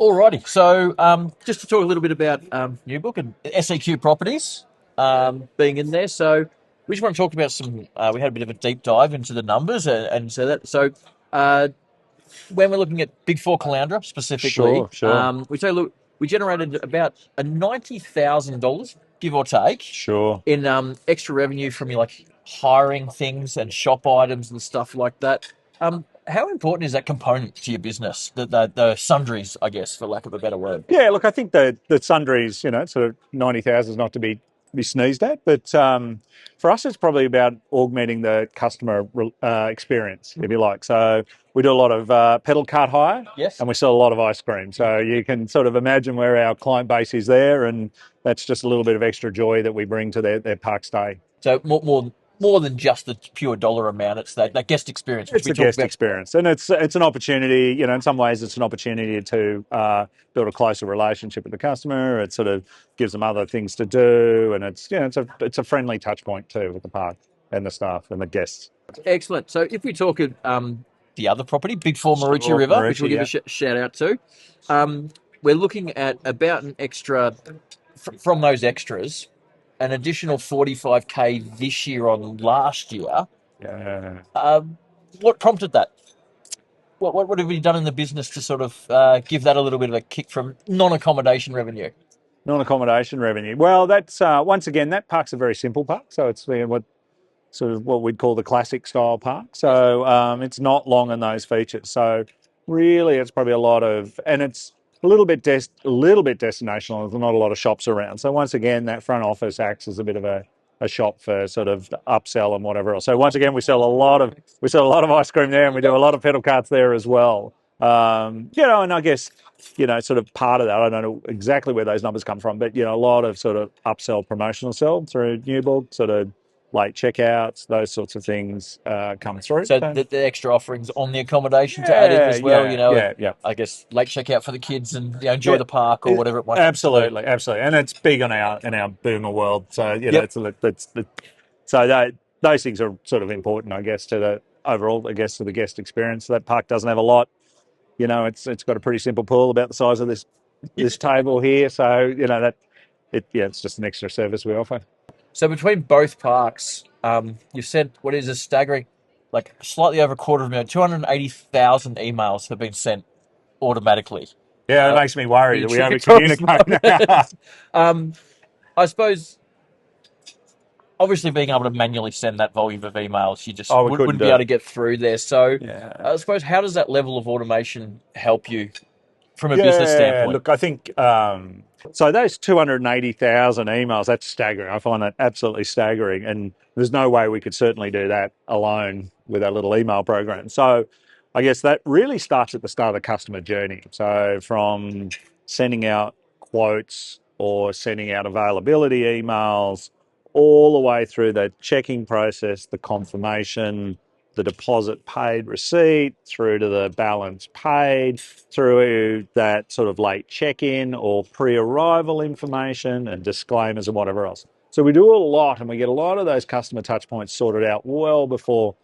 Alrighty, so just to talk a little bit about Newbook and SEQ Properties being in there. So we just want to talk about some. We had a bit of a deep dive into the numbers, and so that uh, when we're looking at Big Four Caloundra specifically, Sure, sure, we say look, we generated about a $90,000 give or take sure. in extra revenue from your like hiring things and shop items and stuff like that. How important is that component to your business? The sundries, I guess, for lack of a better word. Yeah, look, I think the sundries, sort of 90,000 is not to be sneezed at, but for us, it's probably about augmenting the customer experience, if you like. So we do a lot of pedal cart hire, Yes. and we sell a lot of ice cream. So you can sort of imagine where our client base is there, and that's just a little bit of extra joy that we bring to their park stay. So more than just the pure dollar amount. It's that guest experience which It's we the talked guest about. experience, and it's an opportunity. In some ways, it's an opportunity to build a closer relationship with the customer. It sort of gives them other things to do, and it's a friendly touch point too with the park and the staff and the guests. Excellent. So if we talk the other property, Big Four Marucci Sure, River, which we'll Marucci, give a yeah. shout out to, we're looking at about an extra from those extras, an additional 45K this year on last year. Yeah. What prompted that? What have you done in the business to sort of give that a little bit of a kick from non-accommodation revenue? Non-accommodation revenue. Well, that's once again that park's a very simple park, so it's what we'd call the classic style park. Yes. So it's not long in those features. So really, it's probably a lot of, and it's a little bit destinational. There's not a lot of shops around. So once again, that front office acts as a bit of a shop for sort of upsell and whatever else. So once again, we sell a lot of ice cream there, and we do a lot of pedal carts there as well. And I guess sort of part of that, I don't know exactly where those numbers come from, but a lot of sort of upsell promotional sell through Newbook, sort of late checkouts, those sorts of things come through. So So the extra offerings on the accommodation to add in yeah, as well, yeah, yeah, yeah. I guess late checkout for the kids and enjoy Yeah, the park or whatever it might happen to be. absolutely, absolutely, and it's big on our boomer world. So Yep. so those things are sort of important, I guess, to the overall, I guess, to the guest experience. That park doesn't have a lot. It's got a pretty simple pool about the size of this table here. So it's just an extra service we offer. So between both parks, you've said what is a staggering, like slightly over a quarter of a million, 280,000 emails have been sent automatically. Yeah, it Uh, makes me worry the that we trigger over toys communicate now. um, I suppose obviously being able to manually send that volume of emails, you just Oh, we couldn't wouldn't be do able it. to get through there. So Yeah. I suppose how does that level of automation help you from a business Yeah, standpoint? look, I think so. Those 280,000 emails, that's staggering. I find that absolutely staggering. And there's no way we could certainly do that alone with our little email program. So I guess that really starts at the start of the customer journey. So from sending out quotes or sending out availability emails, all the way through the checking process, the confirmation, the deposit paid receipt, through to the balance paid, through that sort of late check-in or pre-arrival information and disclaimers and whatever else. So we do a lot, and we get a lot of those customer touch points sorted out well before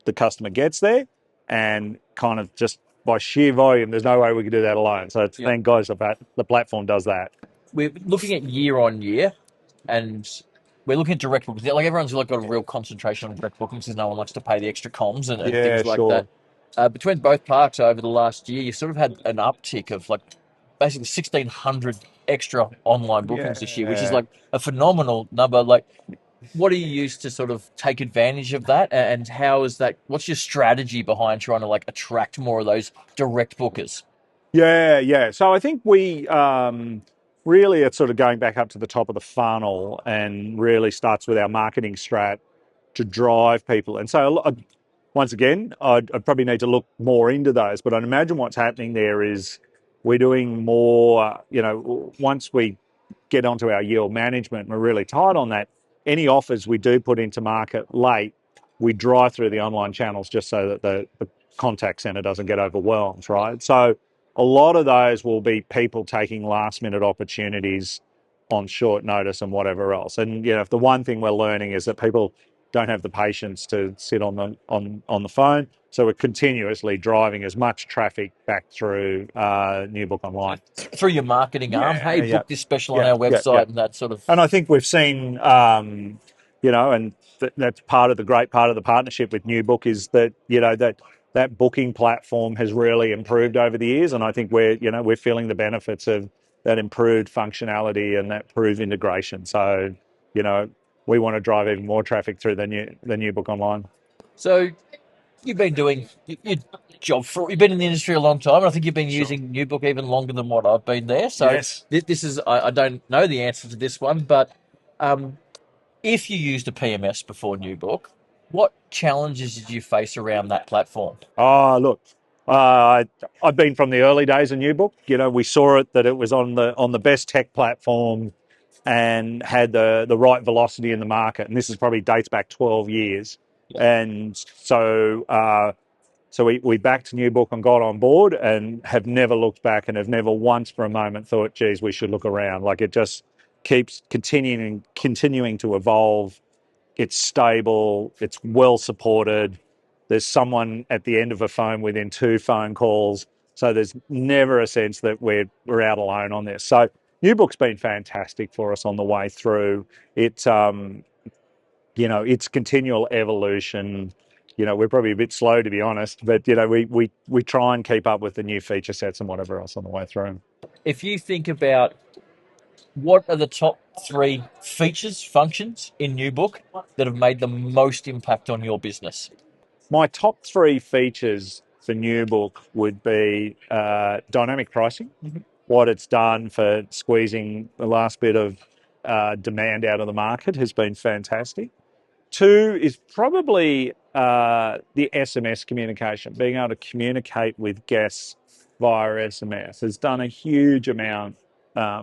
the customer gets there, and kind of just by sheer volume, there's no way we could do that alone. So Yeah. thank God the platform does that. We're looking at year on year, and we're looking at direct bookings. Like everyone's like got a real concentration on direct bookings because no one likes to pay the extra comms and Yeah, things like that. sure. Between both parks over the last year, you sort of had an uptick of like basically 1,600 extra online bookings this year, which is Yeah. like a phenomenal number. Like, what do you use to sort of take advantage of that, and how is that? What's your strategy behind trying to like attract more of those direct bookers? Yeah, yeah. So I think we really it's sort of going back up to the top of the funnel and really starts with our marketing strat to drive people. And so once again, I'd probably need to look more into those, but I'd imagine what's happening there is we're doing more, once we get onto our yield management, we're really tight on that. Any offers we do put into market late, we drive through the online channels just so that the contact center doesn't get overwhelmed, right? So a lot of those will be people taking last minute opportunities on short notice and whatever else. And if the one thing we're learning is that people don't have the patience to sit on the phone. So we're continuously driving as much traffic back through Newbook Online. Through your marketing arm, hey, Yeah, book this special on yeah, our yeah, yeah. website and that sort of. And I think we've seen, and that's part of the great part of the partnership with Newbook is that that booking platform has really improved over the years, and I think we're feeling the benefits of that improved functionality and that improved integration. So, we want to drive even more traffic through the Newbook Online. So you've been doing your job you've been in the industry a long time, and I think you've been Sure. using Newbook even longer than what I've been there. So Yes. this is I don't know the answer to this one, but um, if you used a PMS before Newbook, what challenges did you face around that platform? Oh, look, I've been from the early days of Newbook. We saw that it was on the best tech platform and had the right velocity in the market. And this is probably dates back 12 years. Yeah. And so we backed Newbook and got on board and have never looked back and have never once for a moment thought, geez, we should look around. Like, it just keeps continuing to evolve. It's stable. It's well supported. There's someone at the end of a phone within 2 phone calls. So there's never a sense that we're out alone on this. So Newbook's been fantastic for us on the way through. It's its continual evolution. We're probably a bit slow, to be honest, but we try and keep up with the new feature sets and whatever else on the way through. If you think about what are the top 3 features, functions in Newbook that have made the most impact on your business? My top 3 features for Newbook would be dynamic pricing. What it's done for squeezing the last bit of demand out of the market has been fantastic. 2 is probably the SMS communication. Being able to communicate with guests via SMS has done a huge amount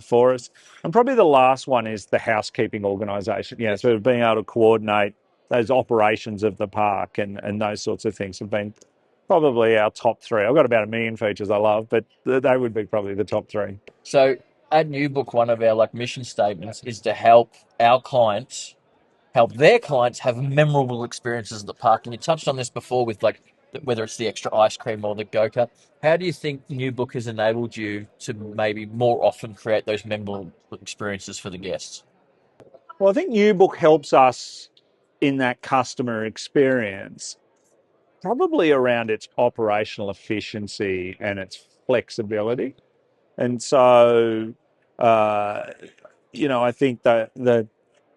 for us. And probably the last one is the housekeeping organisation. So being able to coordinate those operations of the park and those sorts of things have been probably our top 3. I've got about 1 million features I love, but they would be probably the top 3. So at Newbook, one of our mission statements is to help our clients help their clients have memorable experiences at the park. And you touched on this before with whether it's the extra ice cream or the go-kart. How do you think Newbook has enabled you to maybe more often create those memorable experiences for the guests? Well, I think Newbook helps us in that customer experience, probably around its operational efficiency and its flexibility. And so, I think that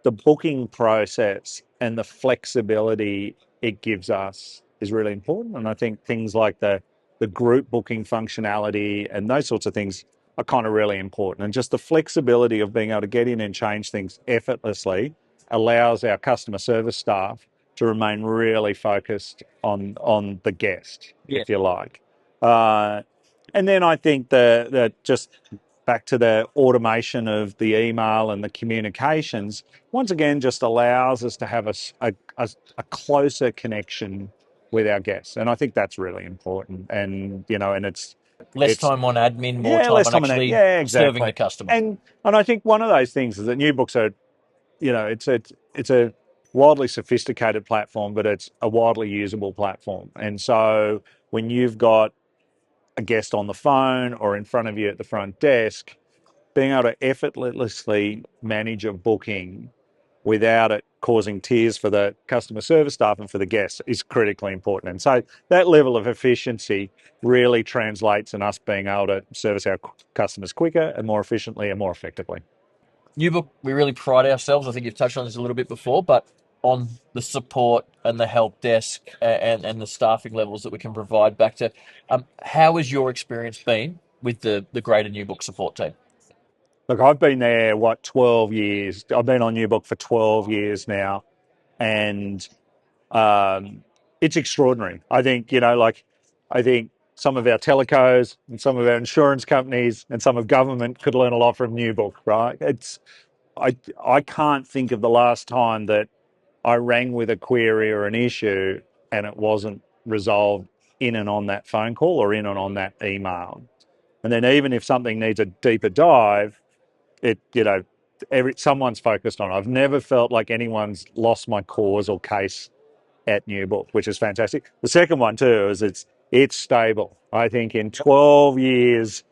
the booking process and the flexibility it gives us is really important. And I think things like the group booking functionality and those sorts of things are kind of really important. And just the flexibility of being able to get in and change things effortlessly allows our customer service staff to remain really focused on the guest, Yeah. if you like. And then I think that just back to the automation of the email and the communications, once again, just allows us to have a closer connection with our guests. And I think that's really important. And, and Less it's, time on admin, more yeah, time less on time on that. actually Yeah, serving the exactly. customer. And I think one of those things is that new books are, it's a wildly sophisticated platform, but it's a widely usable platform. And so when you've got a guest on the phone or in front of you at the front desk, being able to effortlessly manage a booking without it causing tears for the customer service staff and for the guests is critically important. And so that level of efficiency really translates in us being able to service our customers quicker and more efficiently and more effectively. Newbook, we really pride ourselves. I think you've touched on this a little bit before, but on the support and the help desk and the staffing levels that we can provide back to. How has your experience been with the greater Newbook support team? Look, I've been there, 12 years. I've been on Newbook for 12 years now. And it's extraordinary. I think, I think some of our telecos and some of our insurance companies and some of government could learn a lot from Newbook, right? I can't think of the last time that I rang with a query or an issue and it wasn't resolved in and on that phone call or in and on that email. And then even if something needs a deeper dive, it someone's focused on it. I've never felt like anyone's lost my cause or case at Newbook, which is fantastic. The second one too is it's stable. I think in 12 years,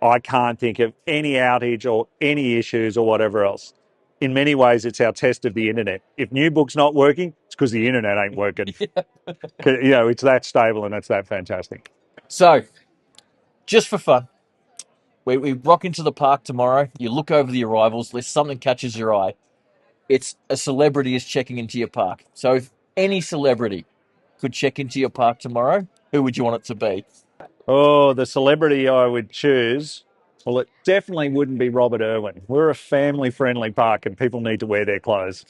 I can't think of any outage or any issues or whatever else. In many ways, it's our test of the internet. If Newbook's not working, it's because the internet ain't working. It's that stable and it's that fantastic. So, just for fun, we rock into the park tomorrow. You look over the arrivals list, something catches your eye. It's a celebrity is checking into your park. So, if any celebrity could check into your park tomorrow, who would you want it to be? Oh, the celebrity I would choose. Well, it definitely wouldn't be Robert Irwin. We're a family-friendly park and people need to wear their clothes.